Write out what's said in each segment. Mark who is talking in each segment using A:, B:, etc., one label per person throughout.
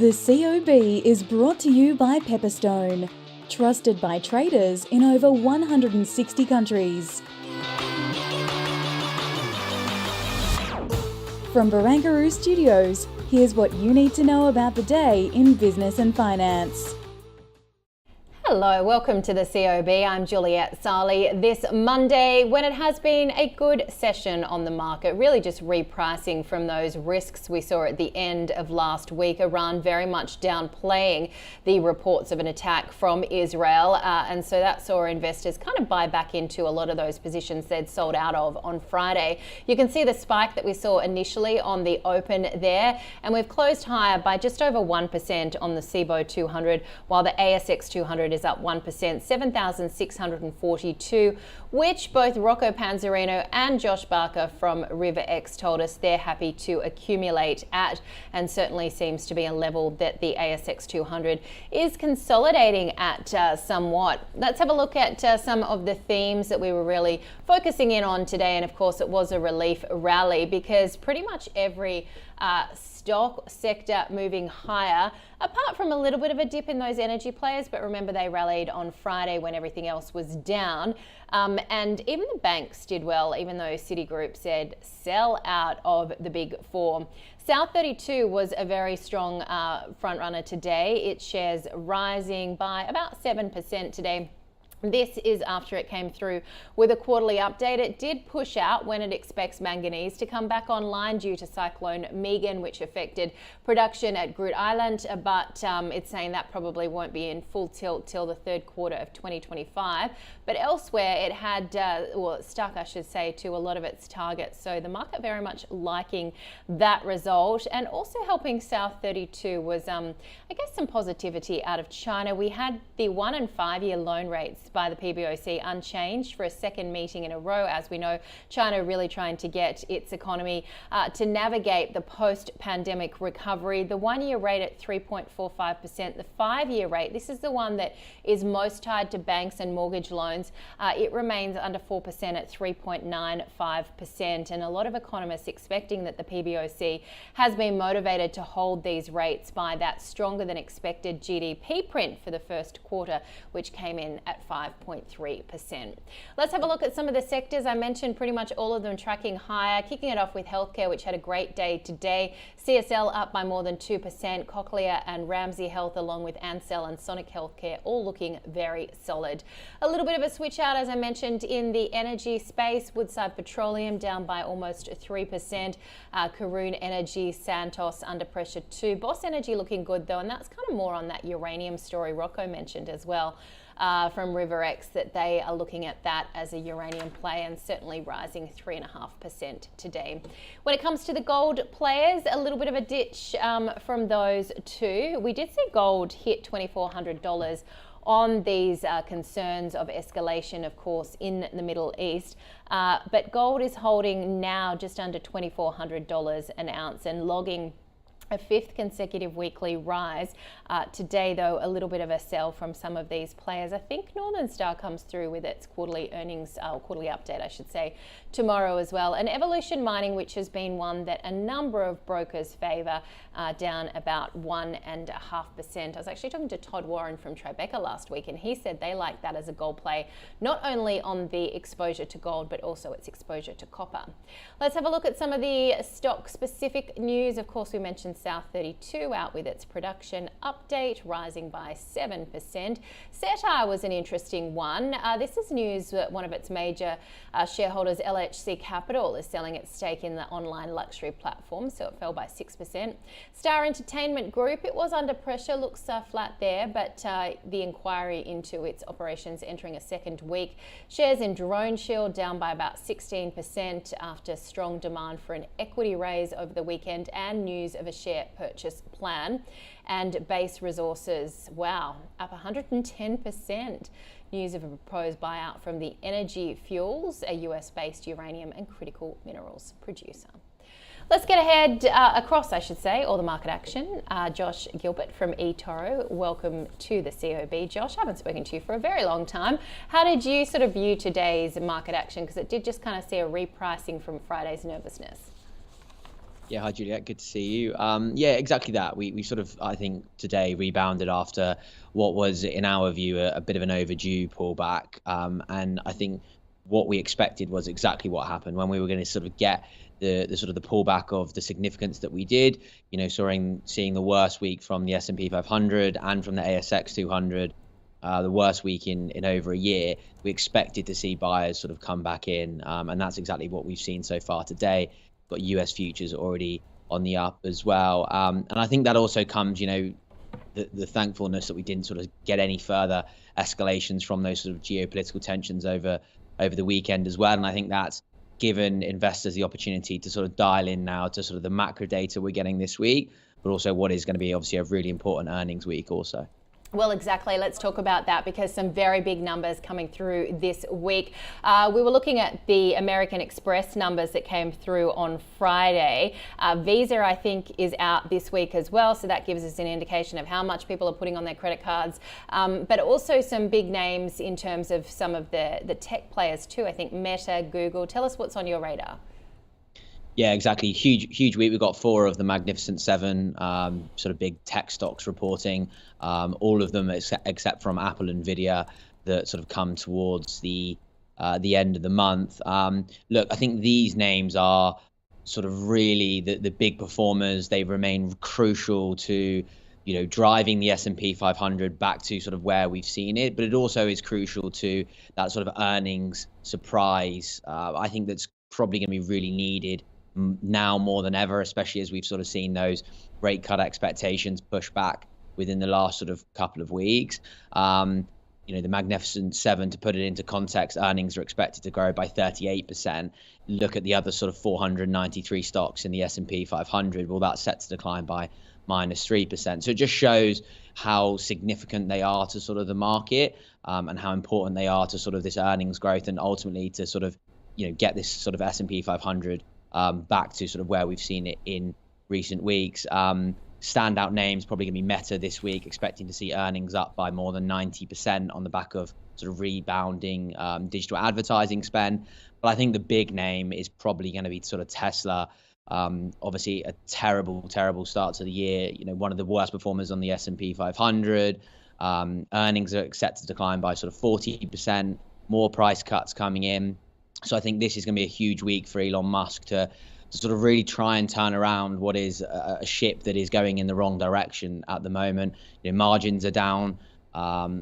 A: The COB is brought to you by Pepperstone, trusted by traders in over 160 countries. From Barangaroo Studios, here's what you need to know about the day in business and finance.
B: Hello, welcome to the COB. I'm Juliette Sarli. This Monday, when it has been a good session on the market, really just repricing from those risks we saw at the end of last week. Iran very much downplaying the reports of an attack from Israel. And so that saw investors kind of buy back into a lot of those positions they'd sold out of on Friday. You can see the spike that we saw initially on the open there. And we've closed higher by just over 1% on the CBO 200, while the ASX 200 is up 1%, 7,642, which both Rocco Panzarino and Josh Barker from RiverX told us they're happy to accumulate at, and certainly seems to be a level that the ASX 200 is consolidating at somewhat. Let's have a look at some of the themes that we were really focusing in on today, and of course it was a relief rally because pretty much every stock sector moving higher, apart from a little bit of a dip in those energy players, but remember they rallied on Friday when everything else was down. And even the banks did well, even though Citigroup said sell out of the big four. South 32 was a very strong front runner today. Its shares rising by about 7% today. This is after it came through with a quarterly update. It did push out when it expects manganese to come back online due to Cyclone Megan, which affected production at Groot Island, but it's saying that probably won't be in full tilt till the third quarter of 2025. But elsewhere, it had, stuck, I should say, to a lot of its targets. So the market very much liking that result, and also helping South 32 was, I guess, some positivity out of China. We had the 1 and 5 year loan rates by the PBOC unchanged for a second meeting in a row. As we know, China really trying to get its economy to navigate the post-pandemic recovery. The 1 year rate at 3.45%, the 5 year rate, this is the one that is most tied to banks and mortgage loans. It remains under 4% at 3.95%. And a lot of economists expecting that the PBOC has been motivated to hold these rates by that stronger than expected GDP print for the first quarter, which came in at 5.3%. Let's have a look at some of the sectors. I mentioned pretty much all of them tracking higher, kicking it off with healthcare, which had a great day today. CSL up by more than 2%, Cochlear and Ramsay Health, along with Ansell and Sonic Healthcare, all looking very solid. A little bit of a switch out, as I mentioned, in the energy space. Woodside Petroleum down by almost 3%. Karoon Energy, Santos under pressure too. Boss Energy looking good though, and that's kind of more on that uranium story Rocco mentioned as well. From RiverX, that they are looking at that as a uranium play, and certainly rising 3.5% today. When it comes to the gold players, a little bit of a ditch from those two. We did see gold hit $2,400 on these concerns of escalation, of course, in the Middle East. But gold is holding now just under $2,400 an ounce and logging a fifth consecutive weekly rise. Today, though, a little bit of a sell from some of these players. I think Northern Star comes through with its quarterly earnings, quarterly update, I should say, tomorrow as well. And Evolution Mining, which has been one that a number of brokers favour, down about 1.5%. I was actually talking to Todd Warren from Tribeca last week, and he said they like that as a gold play, not only on the exposure to gold, but also its exposure to copper. Let's have a look at some of the stock-specific news. Of course, we mentioned South 32 out with its production update, rising by 7%. Cettire was an interesting one. This is news that one of its major shareholders, LHC Capital, is selling its stake in the online luxury platform, so it fell by 6%. Star Entertainment Group, it was under pressure, looks flat there, but the inquiry into its operations entering a second week. Shares in Droneshield down by about 16% after strong demand for an equity raise over the weekend and news of a share purchase plan. And Base Resources, wow, up 110%. News of a proposed buyout from the Energy Fuels, a US-based uranium and critical minerals producer. Let's get ahead across, I should say, all the market action. Josh Gilbert from eToro, welcome to the COB. Josh, I haven't spoken to you for a very long time. How did you sort of view today's market action? Because it did just kind of see a repricing from Friday's nervousness.
C: Yeah, hi Juliet, good to see you. Yeah, exactly that. We sort of, I think, today rebounded after what was, in our view, a bit of an overdue pullback. And I think what we expected was exactly what happened when we were going to sort of get the sort of the pullback of the significance that we did. Seeing the worst week from the S&P 500 and from the ASX 200. The worst week in over a year. We expected to see buyers sort of come back in, and that's exactly what we've seen so far today. Got US futures already on the up as well, and I think that also comes, the thankfulness that we didn't sort of get any further escalations from those sort of geopolitical tensions over the weekend as well, and I think that's given investors the opportunity to sort of dial in now to sort of the macro data we're getting this week, but also what is going to be obviously a really important earnings week also.
B: Well, exactly. Let's talk about that because some very big numbers coming through this week. We were looking at the American Express numbers that came through on Friday. Visa, I think, is out this week as well. So that gives us an indication of how much people are putting on their credit cards. But also some big names in terms of some of the tech players too. I think Meta, Google. Tell us what's on your radar.
C: Yeah, exactly. Huge week. We've got 4 of the Magnificent Seven, sort of big tech stocks reporting. All of them except from Apple and Nvidia that sort of come towards the end of the month. Look, I think these names are sort of really the big performers. They remain crucial to driving the S&P 500 back to sort of where we've seen it, but it also is crucial to that sort of earnings surprise. I think that's probably going to be really needed now more than ever, especially as we've sort of seen those rate cut expectations push back within the last sort of couple of weeks. The Magnificent Seven, to put it into context, earnings are expected to grow by 38%. Look at the other sort of 493 stocks in the S&P 500. Well, that's set to decline by -3%. So it just shows how significant they are to sort of the market, and how important they are to sort of this earnings growth, and ultimately to sort of get this sort of S&P 500 back to sort of where we've seen it in recent weeks. Standout names probably going to be Meta this week, expecting to see earnings up by more than 90% on the back of sort of rebounding digital advertising spend. But I think the big name is probably going to be sort of Tesla. Obviously a terrible start to the year. One of the worst performers on the S&P 500. Earnings are set to decline by sort of 40%. More price cuts coming in. So I think this is going to be a huge week for Elon Musk to sort of really try and turn around what is a ship that is going in the wrong direction at the moment. Margins are down.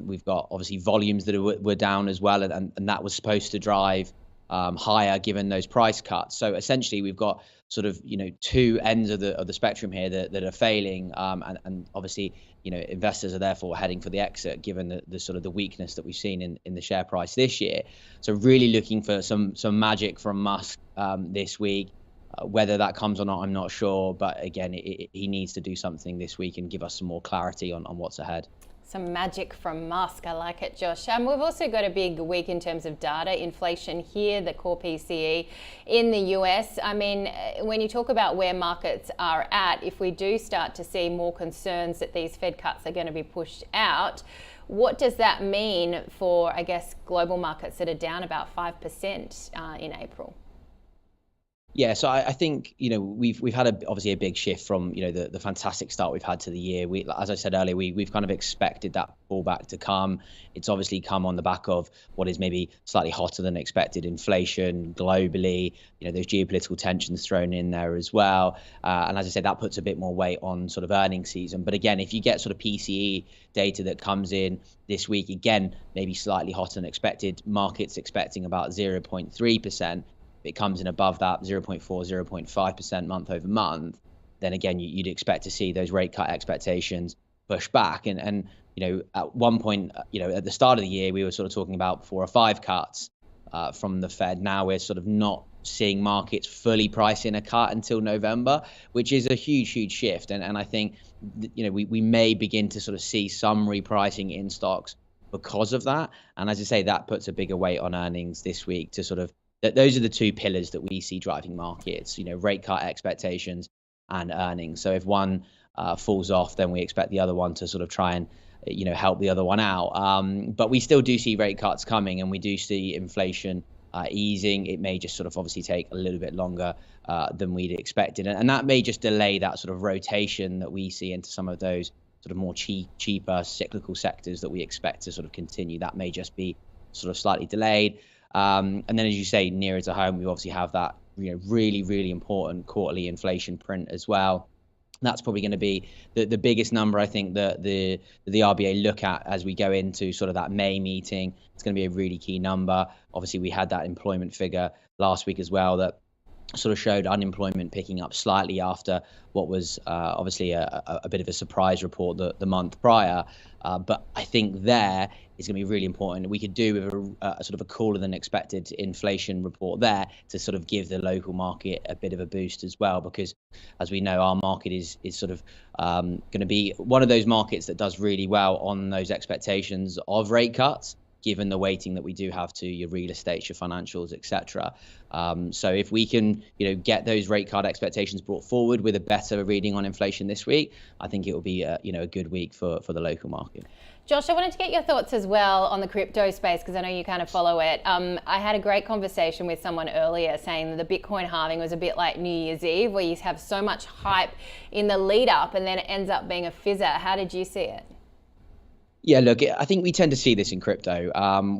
C: We've got obviously volumes that were down as well, and that was supposed to drive higher given those price cuts. So essentially we've got sort of 2 ends of the spectrum here that are failing, and obviously investors are therefore heading for the exit given the sort of the weakness that we've seen in the share price this year. So really looking for some magic from Musk this week. Whether that comes or not, I'm not sure, but again, he needs to do something this week and give us some more clarity on what's ahead.
B: Some magic from Musk. I like it, Josh. We've also got a big week in terms of data. Inflation here, the core PCE in the US. I mean, when you talk about where markets are at, if we do start to see more concerns that these Fed cuts are going to be pushed out, what does that mean for, I guess, global markets that are down about 5% in April?
C: Yeah, so I think we've had obviously a big shift from the fantastic start we've had to the year. As I said earlier, we've kind of expected that pullback to come. It's obviously come on the back of what is maybe slightly hotter than expected inflation globally. Those geopolitical tensions thrown in there as well. And as I said, that puts a bit more weight on sort of earnings season. But again, if you get sort of PCE data that comes in this week, again maybe slightly hotter than expected, markets expecting about 0.3%. It comes in above that 0.4, 0.5% month over month, then again, you'd expect to see those rate cut expectations push back. And at one point, at the start of the year, we were sort of talking about 4 or 5 cuts from the Fed. Now we're sort of not seeing markets fully price in a cut until November, which is a huge shift. And I think, we may begin to sort of see some repricing in stocks because of that. And as I say, that puts a bigger weight on earnings this week to sort of, those are the 2 pillars that we see driving markets, rate cut expectations and earnings. So if one falls off, then we expect the other one to sort of try and, help the other one out. But we still do see rate cuts coming, and we do see inflation easing. It may just sort of obviously take a little bit longer than we'd expected, and that may just delay that sort of rotation that we see into some of those sort of more cheaper cyclical sectors that we expect to sort of continue. That may just be sort of slightly delayed. And then, as you say, nearer to home, we obviously have that really, really important quarterly inflation print as well. That's probably going to be the biggest number, I think, that the RBA look at as we go into sort of that May meeting. It's going to be a really key number. Obviously, we had that employment figure last week as well that sort of showed unemployment picking up slightly after what was obviously a bit of a surprise report the month prior. But I think there is going to be really important. We could do with a sort of a cooler than expected inflation report there to sort of give the local market a bit of a boost as well, because as we know, our market is sort of going to be one of those markets that does really well on those expectations of rate cuts, given the weighting that we do have to your real estate, your financials, etc. So if we can, get those rate cut expectations brought forward with a better reading on inflation this week, I think it will be a good week for the local market.
B: Josh, I wanted to get your thoughts as well on the crypto space, because I know you kind of follow it. I had a great conversation with someone earlier saying that the Bitcoin halving was a bit like New Year's Eve, where you have so much hype in the lead up and then it ends up being a fizzer. How did you see it?
C: Yeah, look, I think we tend to see this in crypto.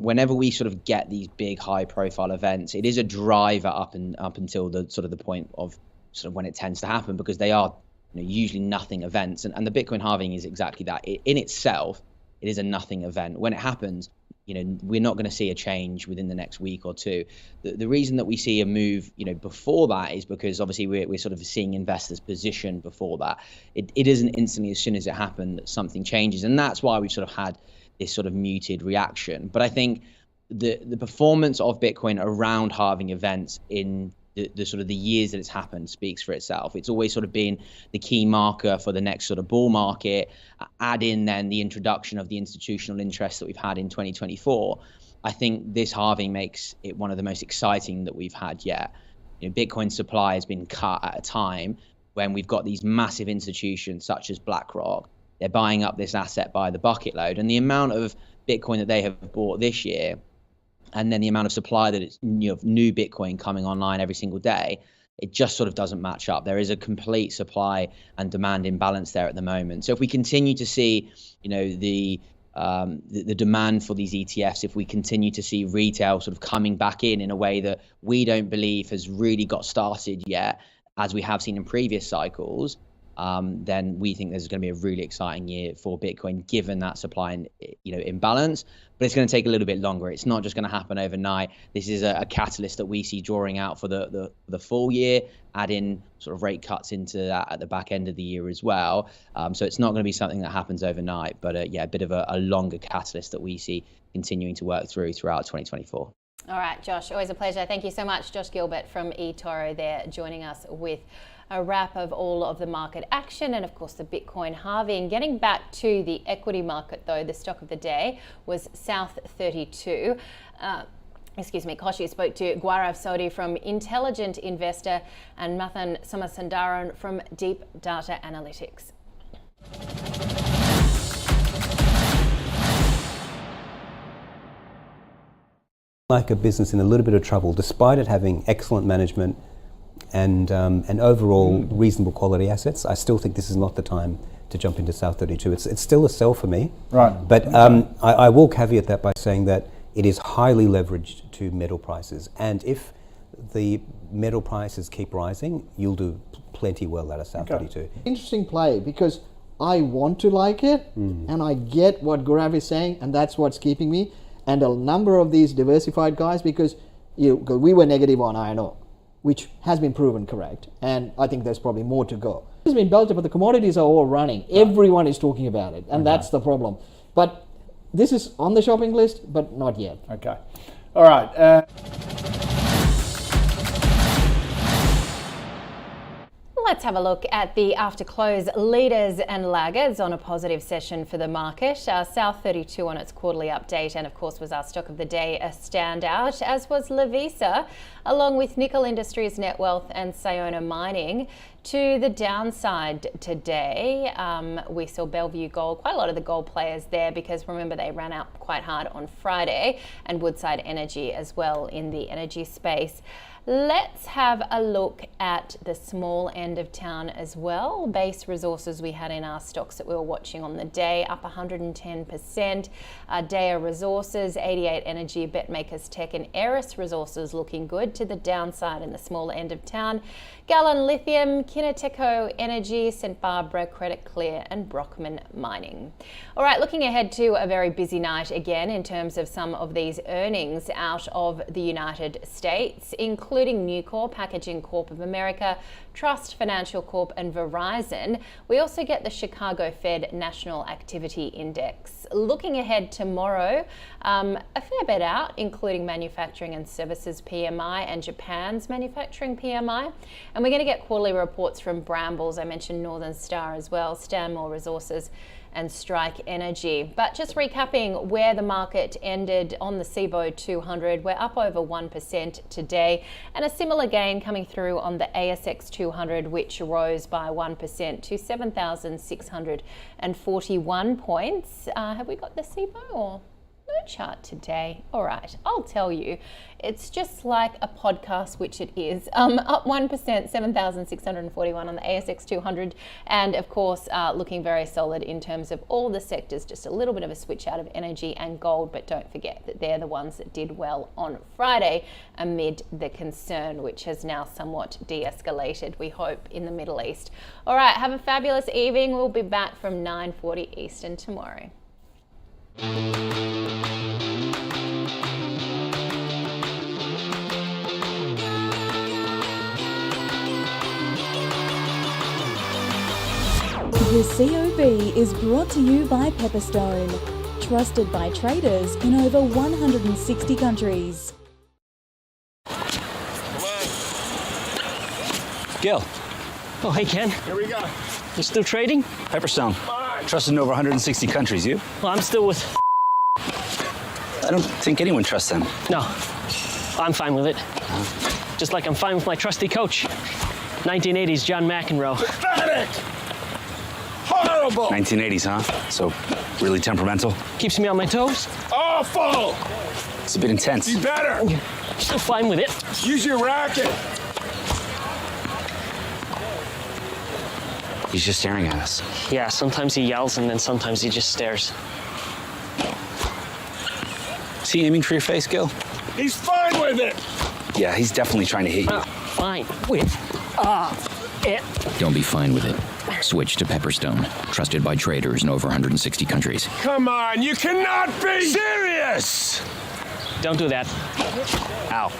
C: Whenever we sort of get these big high-profile events, it is a driver up until the sort of the point of sort of when it tends to happen, because they are usually nothing events, and the Bitcoin halving is exactly that. In itself, it is a nothing event. When it happens, we're not going to see a change within the next week or two. The reason that we see a move, before that is because obviously we're sort of seeing investors position before that. It isn't instantly as soon as it happened that something changes, and that's why we've sort of had this sort of muted reaction. But I think the performance of Bitcoin around halving events in the sort of the years that it's happened speaks for itself. It's always sort of been the key marker for the next sort of bull market. Add in then the introduction of the institutional interest that we've had in 2024. I think this halving makes it one of the most exciting that we've had yet. Bitcoin supply has been cut at a time when we've got these massive institutions such as BlackRock. They're buying up this asset by the bucket load, and the amount of Bitcoin that they have bought this year, and then the amount of supply that it's new Bitcoin coming online every single day, it just sort of doesn't match up. There is a complete supply and demand imbalance there at the moment. So if we continue to see, the demand for these ETFs, if we continue to see retail sort of coming back in a way that we don't believe has really got started yet, as we have seen in previous cycles, then we think there's going to be a really exciting year for Bitcoin, given that supply and imbalance. But it's going to take a little bit longer. It's not just going to happen overnight. This is a catalyst that we see drawing out for the full year, add in sort of rate cuts into that at the back end of the year as well. So it's not going to be something that happens overnight, but a bit of a longer catalyst that we see continuing to work throughout 2024.
B: All right, Josh, always a pleasure. Thank you so much. Josh Gilbert from eToro there, joining us with a wrap of all of the market action and, of course, the Bitcoin halving. Getting back to the equity market, though, the stock of the day was South 32. Koshi spoke to Gaurav Sodhi from Intelligent Investor and Mathan Somasundaran from Deep Data Analytics.
D: Like a business in a little bit of trouble, despite it having excellent management and overall reasonable quality assets, I still think this is not the time to jump into South 32. It's still a sell for me.
E: Right.
D: But I will caveat that by saying that it is highly leveraged to metal prices. And if the metal prices keep rising, you'll do plenty well out of South 32.
E: Interesting play, because I want to like it, and I get what Gaurav is saying, and that's what's keeping me. And a number of these diversified guys, because we were negative on iron ore, which has been proven correct, and I think there's probably more to go. It's been built up, but the commodities are all running. Everyone is talking about it, and that's the problem. But this is on the shopping list, but not yet.
F: Okay. All right.
B: Let's have a look at the after close leaders and laggards on a positive session for the market. South 32 on its quarterly update, and of course was our stock of the day a standout, as was Lavisa, along with Nickel Industries, Net Wealth and Sayona Mining. To the downside today, we saw Bellevue Gold, quite a lot of the gold players there, because remember they ran out quite hard on Friday, and Woodside Energy as well in the energy space. Let's have a look at the small end of town as well. Base Resources we had in our stocks that we were watching on the day, up 110%. Dea Resources, 88 Energy, BetMakers Tech and Aeris Resources looking good. To the downside in the small end of town, Gallon Lithium, Kineteko Energy, St Barbara, Credit Clear and Brockman Mining. All right, looking ahead to a very busy night again in terms of some of these earnings out of the United States, including Nucor, Packaging Corp of America, Trust Financial Corp and Verizon. We also get the Chicago Fed National Activity Index. Looking ahead tomorrow, a fair bit out, including manufacturing and services PMI and Japan's manufacturing PMI. And we're going to get quarterly reports from Brambles. I mentioned Northern Star as well, Stanmore Resources and Strike Energy. But just recapping where the market ended on the CBOE 200, we're up over 1% today, and a similar gain coming through on the ASX 200, which rose by 1% to 7,641 points. Have we got the CBOE or no chart today? All right, I'll tell you. It's just like a podcast, which it is. Up 1%, 7,641 on the ASX 200. And of course, looking very solid in terms of all the sectors, just a little bit of a switch out of energy and gold. But don't forget that they're the ones that did well on Friday amid the concern, which has now somewhat de-escalated, we hope, in the Middle East. All right, have a fabulous evening. We'll be back from 9:40 Eastern tomorrow.
A: The COB is brought to you by Pepperstone, trusted by traders in over 160 countries.
F: Gil.
G: Oh, hey, Ken.
F: Here we go.
G: You still trading?
F: Pepperstone. Trusted in over 160 countries. You?
G: Well, I'm still with...
F: I don't think anyone trusts them.
G: No, I'm fine with it. Just like I'm fine with my trusty coach. 1980s John McEnroe.
F: Pathetic! Horrible! 1980s, huh? So, really temperamental?
G: Keeps me on my toes.
F: Awful! It's a bit intense.
H: Be better!
G: Still fine with it.
H: Use your racket!
F: He's just staring at us.
G: Yeah, sometimes he yells and then sometimes he just stares.
F: Is he aiming for your face, Gil?
H: He's fine with it!
F: Yeah, he's definitely trying to hit you.
G: Fine with it.
I: Don't be fine with it. Switch to Pepperstone, trusted by traders in over 160 countries.
H: Come on, you cannot be serious!
G: Don't do that.
F: Ow.